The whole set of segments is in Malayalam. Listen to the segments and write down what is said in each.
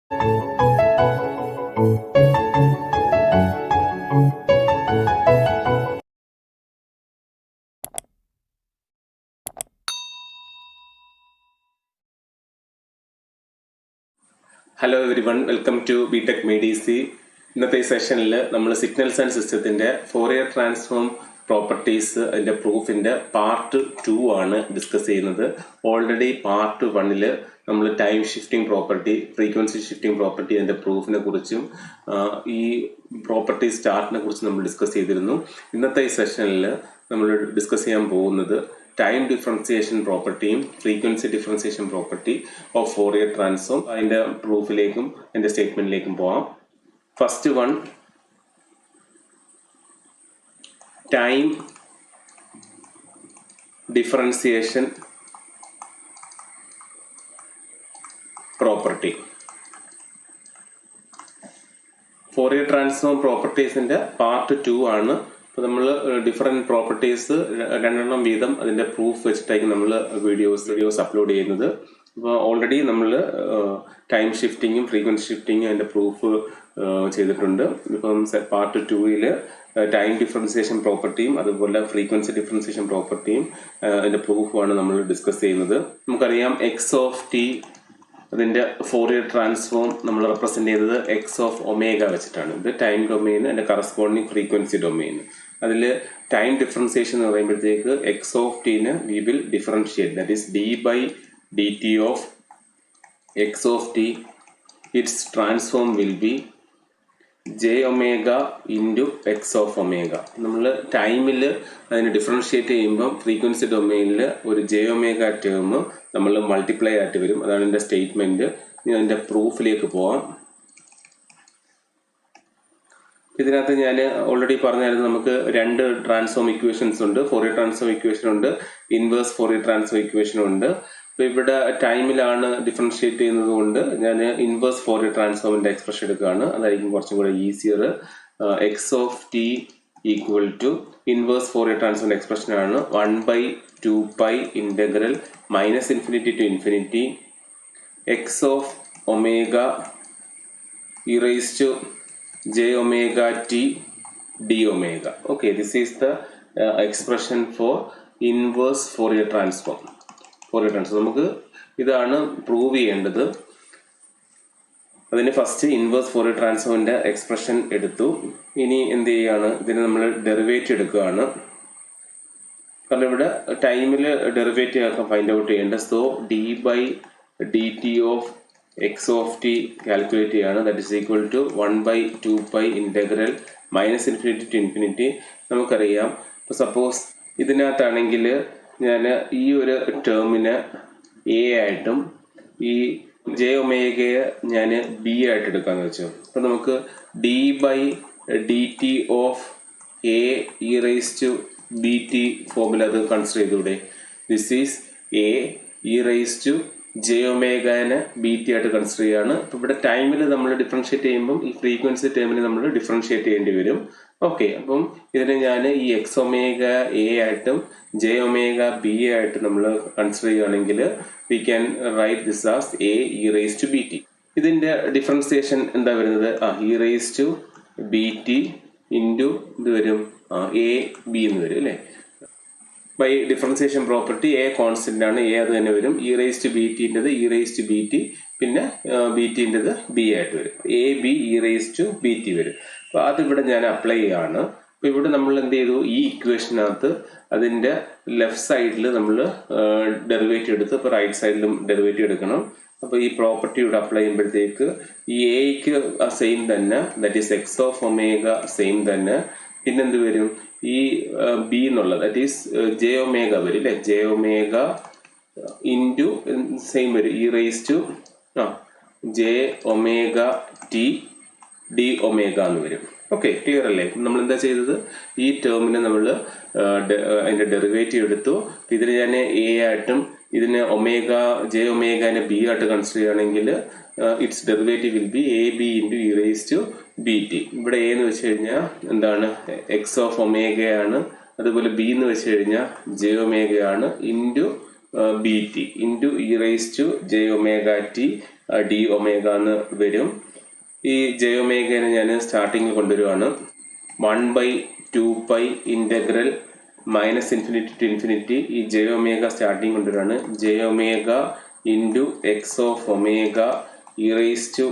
Hello everyone, welcome to BTech മെഡിസി. ഇന്നത്തെ ഈ സെഷനിൽ നമ്മൾ സിഗ്നൽസ് ആൻഡ് സിസ്റ്റത്തിന്റെ ഫോറിയർ ട്രാൻസ്ഫോം പ്രോപ്പർട്ടീസ് അതിന്റെ പ്രൂഫിന്റെ പാർട്ട് 2 ആണ് ഡിസ്കസ് ചെയ്യുന്നത്. ഓൾറെഡി പാർട്ട് 1 നമ്മൾ time shifting property, frequency shifting property അതിന്റെ പ്രൂഫിനെ കുറിച്ചും ഈ പ്രോപ്പർട്ടി സ്റ്റാർട്ടിനെ കുറിച്ചും നമ്മൾ ഡിസ്കസ് ചെയ്തിരുന്നു. ഇന്നത്തെ ഈ സെഷനിൽ നമ്മൾ ഡിസ്കസ് ചെയ്യാൻ പോകുന്നത് ടൈം ഡിഫറൻസിയേഷൻ പ്രോപ്പർട്ടിയും frequency differentiation property of Fourier transform അതിന്റെ പ്രൂഫിലേക്കും അതിന്റെ സ്റ്റേറ്റ്മെന്റിലേക്കും പോവാം. First one, time differentiation property. Fourier transform പ്രോപ്പർട്ടീസിന്റെ പാർട്ട് 2 ആണ്. അപ്പോൾ നമ്മൾ ഡിഫറെന്റ് പ്രോപ്പർട്ടീസ് രണ്ടെണ്ണം വീതം അതിന്റെ പ്രൂഫ് വെച്ചിട്ടായിരിക്കും നമ്മൾ വീഡിയോസ് അപ്ലോഡ് ചെയ്യുന്നത്. അപ്പോൾ ഓൾറെഡി നമ്മൾ ടൈം ഷിഫ്റ്റിങ്ങും ഫ്രീക്വൻസി ഷിഫ്റ്റിങ്ങും അതിന്റെ പ്രൂഫ് ചെയ്തിട്ടുണ്ട്. ഇപ്പം പാർട്ട് 2 ടൈം ഡിഫറൻസിയേഷൻ പ്രോപ്പർട്ടിയും അതുപോലെ ഫ്രീക്വൻസി ഡിഫറൻസിയേഷൻ പ്രോപ്പർട്ടിയും അതിന്റെ പ്രൂഫുമാണ് നമ്മൾ ഡിസ്കസ് ചെയ്യുന്നത്. നമുക്കറിയാം എക്സ് ഓഫ് ടി അതിന്റെ ഫോറിയർ ട്രാൻസ്ഫോം നമ്മൾ റെപ്രസെന്റ് ചെയ്തത് എക്സ് ഓഫ് ഒമേഗ വെച്ചിട്ടാണ്. ഇത് ടൈം ഡൊമെയിൻ, അതിന്റെ കറസ്പോണ്ടിങ് ഫ്രീക്വൻസി ഡൊമെയിൻ. അതിൽ ടൈം ഡിഫറൻസിയേഷൻ എന്ന് പറയുമ്പോഴത്തേക്ക് എക്സ് ഓഫ് ടീന് we will differentiate, that is D by D T of X of T. Its transform will be J omega into X of omega. നമ്മൾ ടൈമിൽ അതിന് ഡിഫറൻഷിയേറ്റ് ചെയ്യുമ്പം ഫ്രീക്വൻസി ഡൊമെയിനിൽ ഒരു ജെ ഒമേഗ ടേം നമ്മൾ മൾട്ടിപ്ലൈ ആയിട്ട് വരും. അതാണ് എൻ്റെ സ്റ്റേറ്റ്മെന്റ്. ഇനി അതിൻ്റെ പ്രൂഫിലേക്ക് പോവാം. ഇതിനകത്ത് ഞാൻ ഓൾറെഡി പറഞ്ഞായിരുന്നു, നമുക്ക് രണ്ട് ട്രാൻസ്ഫോം ഇക്വേഷൻസ് ഉണ്ട്. ഫോറിയർ ട്രാൻസ്ഫോം ഇക്വേഷൻ ഉണ്ട്, ഇൻവേഴ്സ് ഫോറിയർ ട്രാൻസ്ഫോം ഇക്വേഷൻ ഉണ്ട്. അപ്പോൾ ഇവിടെ ടൈമിലാണ് ഡിഫറൻഷിയേറ്റ് ചെയ്യുന്നത് കൊണ്ട് ഞാൻ ഇൻവേഴ്സ് ഫോറിയർ ട്രാൻസ്ഫോമിന്റെ എക്സ്പ്രഷൻ എടുക്കുകയാണ്. അതായിരിക്കും കുറച്ചും കൂടെ easier. X of t equal to inverse Fourier ട്രാൻസ്ഫോമിന്റെ എക്സ്പ്രഷൻ ആണ് 1/2π integral -∞ to ∞ X of omega e raise to J omega T D omega. Okay, this is the expression for inverse Fourier transform. നമുക്ക് ഇതാണ് പ്രൂവ് ചെയ്യേണ്ടത്. അതിന് ഫസ്റ്റ് ഇൻവേഴ്സ് ഫോറിയർ ട്രാൻസ്ഫോമിന്റെ എക്സ്പ്രഷൻ എടുത്തു. ഇനി എന്ത് ചെയ്യാണ്, ഇതിന് നമ്മൾ ഡെറിവേറ്റീവ് എടുക്കുകയാണ്. കാരണം ഇവിടെ ടൈമിൽ ഡെറിവേറ്റീവ് ഒക്കെ ഫൈൻഡ് ഔട്ട് ചെയ്യേണ്ടത്. So d by D T of X of t calculate ചെയ്യാണ്. That is equal to 1/2π integral -∞ to ∞. നമുക്കറിയാം, ഇപ്പൊ സപ്പോസ് ഇതിനകത്താണെങ്കിൽ ഞാൻ ഈ ഒരു ടേമിന് എ ആയിട്ടും ഈ ജെ ഒമേഗയെ ഞാൻ ബി ആയിട്ട് എടുക്കാന്ന് വെച്ചു. അപ്പൊ നമുക്ക് d by D T of a e raise to B t ഫോമിൽ അത് കൺസിഡർ ചെയ്തൂടെ. This is a e raise to j ഒമേഗനെ ബി ടി ആയിട്ട് കൺസിഡർ ചെയ്യാണ്. ഇപ്പൊ ഇവിടെ ടൈമിൽ നമ്മൾ ഡിഫറൻഷിയേറ്റ് ചെയ്യുമ്പോൾ ഈ ഫ്രീക്വൻസി ടൈമിൽ നമ്മൾ ഡിഫറൻഷിയേറ്റ് ചെയ്യേണ്ടി വരും. ഓക്കെ, അപ്പം ഇതിനെ ഞാൻ ഈ എക്സ് ഒമേഗ എ ആയിട്ടും ജെ ഒമേഗ ബി ആയിട്ട് നമ്മൾ കൺസിഡർ ചെയ്യുകയാണെങ്കിൽ we can write this as a e raise to B t. ഇതിന്റെ ഡിഫറൻസിയേഷൻ എന്താ വരുന്നത്? E raise to B t into ഇത് വരും എ ബി എന്ന് വരും അല്ലേ. By differentiation property a constant ആണ്, എ അത് തന്നെ വരും. ഇ റൈസ് ടു ബി ടിൻ്റെത് e raise to B t, പിന്നെ ബി ടിൻ്റെത് ബി ആയിട്ട് വരും. A B E raise to B T വരും. അപ്പൊ അതിവിടെ ഞാൻ അപ്ലൈ ചെയ്യാണ്. അപ്പൊ ഇവിടെ നമ്മൾ എന്ത് ചെയ്തു, ഈ ഇക്വേഷനകത്ത് അതിന്റെ ലെഫ്റ്റ് സൈഡിൽ നമ്മൾ ഡെറിവേറ്റീവ് എടുത്ത് ഇപ്പൊ റൈറ്റ് സൈഡിലും ഡെറിവേറ്റീവ് എടുക്കണം. അപ്പൊ ഈ പ്രോപ്പർട്ടി ഇവിടെ അപ്ലൈ ചെയ്യുമ്പോഴത്തേക്ക് ഈ എക്ക് സെയിം തന്നെ, that is X of omega same തന്നെ. പിന്നെന്ത് വരും, ഈ ബി എന്നുള്ളത് ദാറ്റ് ഈസ് ജെ ഒമേഗ വരും അല്ലെ. ജെ ഒമേഗ ഇൻറ്റു സെയിം വരും E raise to J omega T D omega എന്ന് വരും. ഓക്കെ, ക്ലിയർ അല്ലേ? നമ്മൾ എന്താ ചെയ്തത്, ഈ ടേമിനെ നമ്മൾ അതിന്റെ ഡെറിവേറ്റീവ് എടുത്തു. ഇതിന് ഞാൻ എ ആയിട്ടും ഇതിന് ഒമേഗ ജെ ഒമേഗനെ ബി ആയിട്ട് കൺസിഡർ ചെയ്യുകയാണെങ്കിൽ its derivative will be A B into E raise to B T. ഇവിടെ എ എന്ന് വെച്ച് കഴിഞ്ഞാൽ എന്താണ്, എക്സ് ഓഫ് ഒമേഗയാണ്. അതുപോലെ ബി എന്ന് വെച്ച് കഴിഞ്ഞാൽ ജെ ഒമേഗയാണ് into b t into E raise to J omega T D omega എന്ന് വരും. ഈ ജെ ഒമേഗനെ ഞാൻ സ്റ്റാർട്ടിങ്ങിൽ കൊണ്ടുവരുവാണ്. 1/2π ഇൻ്റഗ്രൽ -∞ to ∞, ഈ ജെ ഒമേഗ സ്റ്റാർട്ടിങ് കൊണ്ടുവരുവാണ്. J omega into X of omega e raise to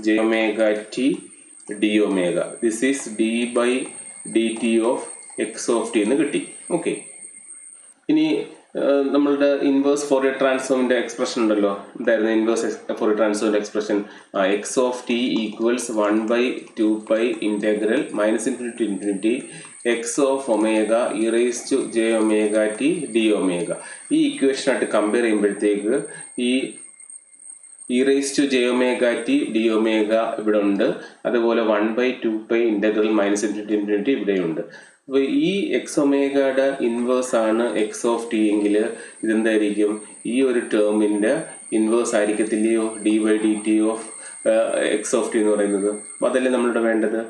J omega T D omega. This is d/dt of X of t എന്ന് കിട്ടി. ഓക്കെ, ഇനി നമ്മളുടെ ഇൻവേഴ്സ് ഫോറിയർ ട്രാൻസ്ഫോമിന്റെ എക്സ്പ്രഷൻ ഉണ്ടല്ലോ. എന്തായിരുന്നു ഇൻവേഴ്സ് ഫോറിയർ ട്രാൻസ്ഫോമിന്റെ expression? X of t equals 1/2π integral -∞ to ∞, X of omega e raise to J omega T D omega. ഈ ഇക്വേഷനായിട്ട് കമ്പയർ ചെയ്യുമ്പോഴത്തേക്ക് ഈ e raise to J omega T D omega ഇവിടെ ഉണ്ട്, അതുപോലെ 1/2π ഇൻ്റഗ്രൽ -∞ to ∞ ഇവിടെയുണ്ട്. അപ്പോൾ ഈ എക്സ് ഒമേഗയുടെ ഇൻവേഴ്സ് ആണ് എക്സ് ഓഫ് ടി എങ്കിൽ ഇതെന്തായിരിക്കും? ഈ ഒരു ടേമിൻ്റെ ഇൻവേഴ്സ് ആയിരിക്കത്തില്ലയോ d/dt of X of t എന്ന് പറയുന്നത്? അപ്പോൾ അതല്ലേ നമ്മളിവിടെ വേണ്ടത്.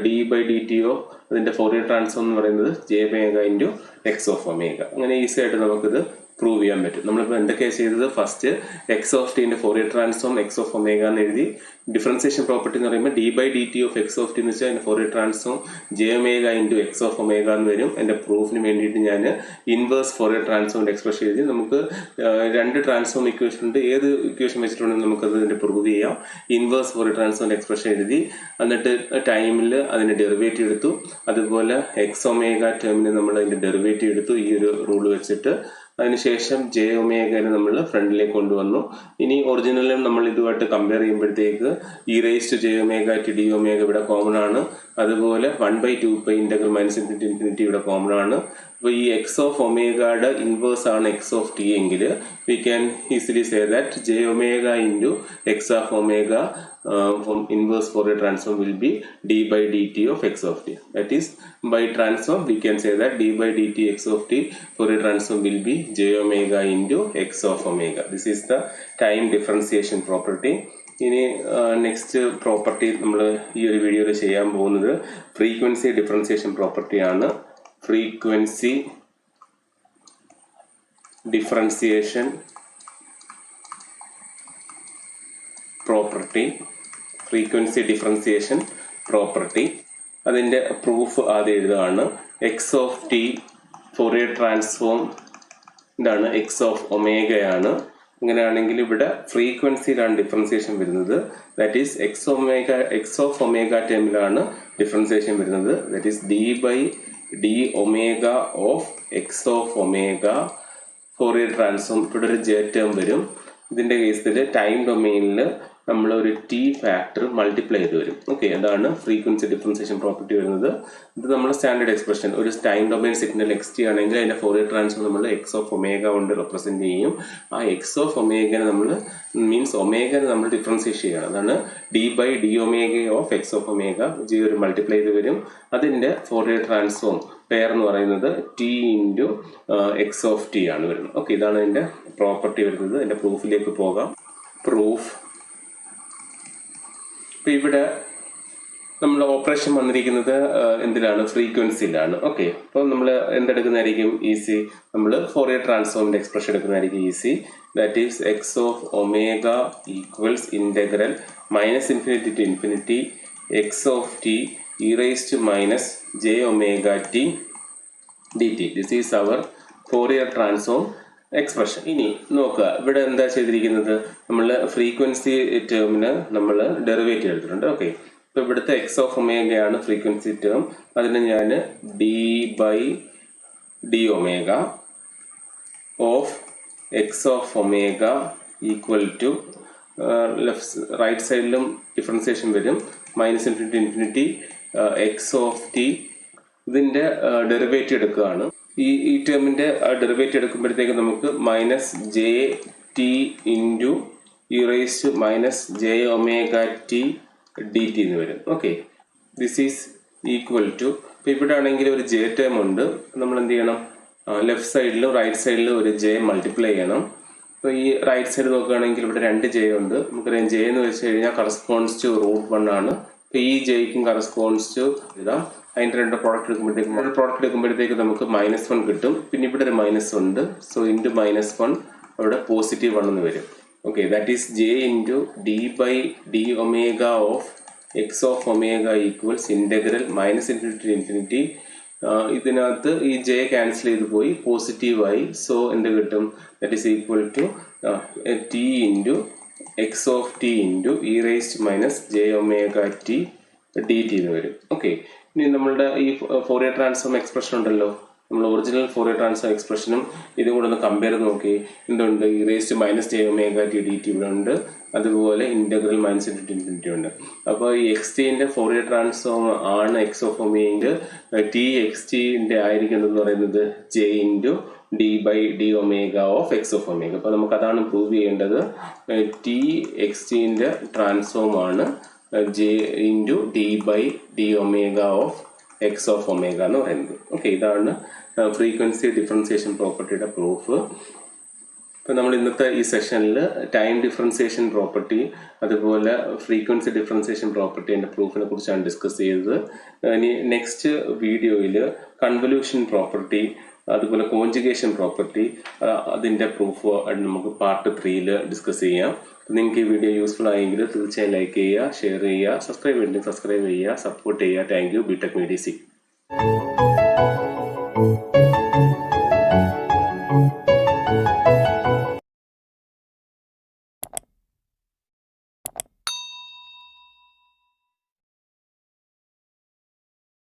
d/dt ഓഫ് അതിൻ്റെ ഫോറിയർ ട്രാൻസ്ഫോം എന്ന് പറയുന്നത് j omega into X of omega. അങ്ങനെ ഈസി ആയിട്ട് നമുക്കിത് പ്രൂവ് ചെയ്യാൻ പറ്റും. നമ്മളിപ്പോൾ എന്തൊക്കെയാണ് ചെയ്തത്? ഫസ്റ്റ് എക്സ് ഓഫ് ടിൻ്റെ Fourier transform x of omega എന്ന് എഴുതി. ഡിഫറൻസിയേഷൻ പ്രോപ്പർട്ടി എന്ന് പറയുമ്പോൾ d/dt of X of t എന്ന് വെച്ചാൽ അതിൻ്റെ Fourier transform J omega into X of omega എന്ന് വരും. എൻ്റെ പ്രൂഫിന് വേണ്ടിയിട്ട് ഞാൻ ഇൻവേഴ്സ് ഫോറിയർ ട്രാൻസ്ഫോമിൻ്റെ എക്സ്പ്രഷൻ എഴുതി. നമുക്ക് രണ്ട് ട്രാൻസ്ഫോം ഇക്വേഷൻ ഉണ്ട്. ഏത് ഇക്വേഷൻ വെച്ചിട്ടുണ്ടെങ്കിൽ നമുക്കത് ഇതിൻ്റെ പ്രൂവ് ചെയ്യാം. ഇൻവേഴ്സ് ഫോറിയർ ട്രാൻസ്ഫോമിൻ്റെ എക്സ്പ്രഷൻ എഴുതി, എന്നിട്ട് ടൈമിൽ അതിൻ്റെ ഡെറിവേറ്റീവ് എടുത്തു. അതുപോലെ എക്സ് ഒമേഗ ടേമിന് നമ്മൾ അതിൻ്റെ ഡെറിവേറ്റീവ് എടുത്തു ഈ ഒരു റൂൾ വെച്ചിട്ട്. അതിനുശേഷം ജെ ഒമേഗനെ നമ്മൾ ഫ്രണ്ടിലേക്ക് കൊണ്ടുവന്നു. ഇനി ഒറിജിനലും നമ്മൾ ഇതുമായിട്ട് കമ്പയർ ചെയ്യുമ്പോഴത്തേക്ക് E raise to J omega T D omega ഇവിടെ കോമൺ ആണ്. അതുപോലെ 1/2π ഇൻ്റഗ്രൽ -∞ to ∞ ഇവിടെ കോമൺ ആണ്. അപ്പോൾ ഈ എക്സ് ഓഫ് ഒമേഗയുടെ ഇൻവേഴ്സ് ആണ് എക്സ് ഓഫ് ടി എങ്കിൽ we can easily say that J omega into X of omega from inverse Fourier transform will be d/dt of x of t. That is, by transform we can say that d/dt x of t Fourier transform will be j omega into x of omega. This is the time differentiation property. ഇനി നെക്സ്റ്റ് പ്രോപ്പർട്ടി നമ്മൾ ഈ ഒരു വീഡിയോയിൽ ചെയ്യാൻ പോകുന്നത് ഫ്രീക്വൻസി ഡിഫറൻസിയേഷൻ പ്രോപ്പർട്ടിയാണ്. Frequency differentiation property, frequency differentiation property. അതിൻ്റെ പ്രൂഫ് ആദ്യം എഴുതുകയാണ്. X of t Fourier transform ഇതാണ് എക്സ് ഓഫ് ഒമേഗയാണ്. അങ്ങനെയാണെങ്കിൽ ഇവിടെ ഫ്രീക്വൻസിയിലാണ് ഡിഫറൻസിയേഷൻ വരുന്നത്. That is X of omega ടേമിലാണ് ഡിഫറൻസിയേഷൻ വരുന്നത്. That is d/d omega of X of omega Fourier transform. ഇവിടെ ഒരു ജെ ടേം വരും. ഇതിൻ്റെ കേസിൽ ടൈം ഡൊമെയിനിൽ നമ്മൾ ഒരു ടി ഫാക്ടർ മൾട്ടിപ്ലൈ ചെയ്ത് വരും. ഓക്കെ, അതാണ് ഫ്രീക്വൻസി ഡിഫറൻസിയേഷൻ പ്രോപ്പർട്ടി വരുന്നത്. ഇത് നമ്മുടെ സ്റ്റാൻഡേർഡ് എക്സ്പ്രഷൻ. ഒരു time domain signal X T ആണെങ്കിൽ അതിൻ്റെ ഫോറിയർ ട്രാൻസ്ഫോം നമ്മൾ എക്സ് ഓഫ് ഒമേഗ കൊണ്ട് റെപ്രസെൻറ്റ് ചെയ്യും. ആ എക്സ് ഓഫ് ഒമേഗനെ നമ്മൾ മീൻസ് ഒമേഗനെ നമ്മൾ ഡിഫറൻസിയേറ്റ് ചെയ്യണം. അതാണ് d/d omega of X of omega. G ഒരു മൾട്ടിപ്ലൈ ചെയ്ത് വരും. അതിൻ്റെ ഫോറിയർ ട്രാൻസ്ഫോം പെയർ എന്ന് പറയുന്നത് T into X of T ആണ് വരുന്നത്. ഓക്കെ, ഇതാണ് അതിൻ്റെ പ്രോപ്പർട്ടി വരുന്നത്. അതിൻ്റെ പ്രൂഫിലേക്ക് പോകാം. പ്രൂഫ്. അപ്പോൾ ഇവിടെ നമ്മൾ ഓപ്പറേഷൻ വന്നിരിക്കുന്നത് എന്തിലാണ്? ഫ്രീക്വൻസിയിലാണ്. ഓക്കെ, അപ്പോൾ നമ്മൾ എന്തെടുക്കുന്നതായിരിക്കും ഈസി? നമ്മൾ ഫോറിയർ ട്രാൻസ്ഫോമിൻ്റെ എക്സ്പ്രഷൻ എടുക്കുന്നതായിരിക്കും easy. That is X of omega equals integral -∞ to ∞, X of T E raise to minus J omega T dt. This is our Fourier transform expression. ഇനി നോക്കുക, ഇവിടെ എന്താ ചെയ്തിരിക്കുന്നത്? നമ്മൾ ഫ്രീക്വൻസി ടേമിന് നമ്മൾ ഡെറിവേറ്റീവ് എടുത്തിട്ടുണ്ട്. ഓക്കെ, ഇപ്പോൾ ഇവിടുത്തെ എക്സ് ഓഫ് ഒമേഗയാണ് ഫ്രീക്വൻസി ടേം. അതിന് ഞാൻ d/d omega of X of omega equal to right സൈഡിലും ഡിഫറൻസിയേഷൻ വരും -∞ to ∞, എക്സ് ഓഫ് ടി. ഇതിൻ്റെ ഡെറിവേറ്റീവ് എടുക്കുകയാണ്. ഈ ടേമിൻ്റെ ഡെറിവേറ്റീവ് എടുക്കുമ്പോഴത്തേക്ക് നമുക്ക് -jt into E raise to -j omega T dt എന്ന് വരും. Okay, this is equal to, ഇപ്പോൾ ഇവിടെ ആണെങ്കിൽ ഒരു ജെ ടേം ഉണ്ട്. നമ്മൾ എന്ത് ചെയ്യണം? ലെഫ്റ്റ് സൈഡിലും റൈറ്റ് സൈഡിലും ഒരു ജെ മൾട്ടിപ്ലൈ ചെയ്യണം. അപ്പോൾ ഈ റൈറ്റ് സൈഡ് നോക്കുകയാണെങ്കിൽ ഇവിടെ 2 ജെ ഉണ്ട്. നമുക്കറിയാം ജെ എന്ന് വെച്ച് കഴിഞ്ഞാൽ കറസ്പോണ്ട്സ് ടു √1 ആണ്. അപ്പോൾ ഈ ജെയ്ക്കും കറസ്പോണ്ട്സ് ടു ഇതാ. അതിൻ്റെ രണ്ട് പ്രോഡക്റ്റ് എടുക്കുമ്പോഴത്തേക്ക് നമുക്ക് -1 കിട്ടും. പിന്നെ ഇവിടെ ഒരു -1 ഉണ്ട്. സോ ഇൻറ്റു -1 അവിടെ +1 എന്ന് വരും. Okay, that is j into d by d omega of x of omega equals integral minus infinity to infinity. ഇതിനകത്ത് ഈ ജെ ക്യാൻസൽ ചെയ്ത് പോയി പോസിറ്റീവായി. സോ എന്ത് കിട്ടും? That is equal to T into X of T into E raised minus J omega T D T എന്ന് വരും. ഓക്കെ, ഇനി നമ്മളുടെ ഈ ഫോറിയർ ട്രാൻസ്ഫോം എക്സ്പ്രഷൻ ഉണ്ടല്ലോ, നമ്മൾ ഒറിജിനൽ ഫോറിയർ ട്രാൻസ്ഫോം എക്സ്പ്രഷനും ഇതും കൂടെ ഒന്ന് കമ്പയർ നോക്കി. എന്തുണ്ട്? E raised minus J omega T D t ഇവിടെ ഉണ്ട്, അതുപോലെ ഇൻ്റഗ്രൽ മൈനസ് ഇൻഫിനിറ്റി ഉണ്ട്. അപ്പോൾ ഈ എക്സ് ടിൻ്റെ ഫോറിയർ ട്രാൻസ്ഫോം ആണ് x of omega t x ടിൻ്റെ ആയിരിക്കുന്നത് പറയുന്നത് j into d by d omega of X of omega. അപ്പോൾ നമുക്ക് അതാണ് പ്രൂവ് ചെയ്യേണ്ടത്. ടി എക്സ് ടിൻ്റെ ട്രാൻസ്ഫോം ആണ് j into d by d omega of X of omega എന്ന് പറയുന്നത്. ഓക്കെ, ഇതാണ് ഫ്രീക്വൻസി ഡിഫറൻസിയേഷൻ പ്രോപ്പർട്ടിയുടെ പ്രൂഫ്. ഇപ്പം നമ്മൾ ഇന്നത്തെ ഈ സെഷനിൽ ടൈം ഡിഫറൻസിയേഷൻ പ്രോപ്പർട്ടി അതുപോലെ ഫ്രീക്വൻസി ഡിഫറൻസിയേഷൻ പ്രോപ്പർട്ടിൻ്റെ പ്രൂഫിനെ കുറിച്ചാണ് ഡിസ്കസ് ചെയ്തത്. ഇനി നെക്സ്റ്റ് വീഡിയോയിൽ കൺവല്യൂഷൻ പ്രോപ്പർട്ടി അതുപോലെ കോഞ്ചുഗേഷൻ പ്രോപ്പർട്ടി അതിൻ്റെ പ്രൂഫ് നമുക്ക് പാർട്ട് 3 ഡിസ്കസ് ചെയ്യാം. നിങ്ങൾക്ക് ഈ വീഡിയോ യൂസ്ഫുൾ ആയെങ്കിൽ തീർച്ചയായും ലൈക്ക് ചെയ്യുക, ഷെയർ ചെയ്യുക, സബ്സ്ക്രൈബ് ചെയ്യുക, സപ്പോർട്ട് ചെയ്യുക. Thank you. BTech Medici.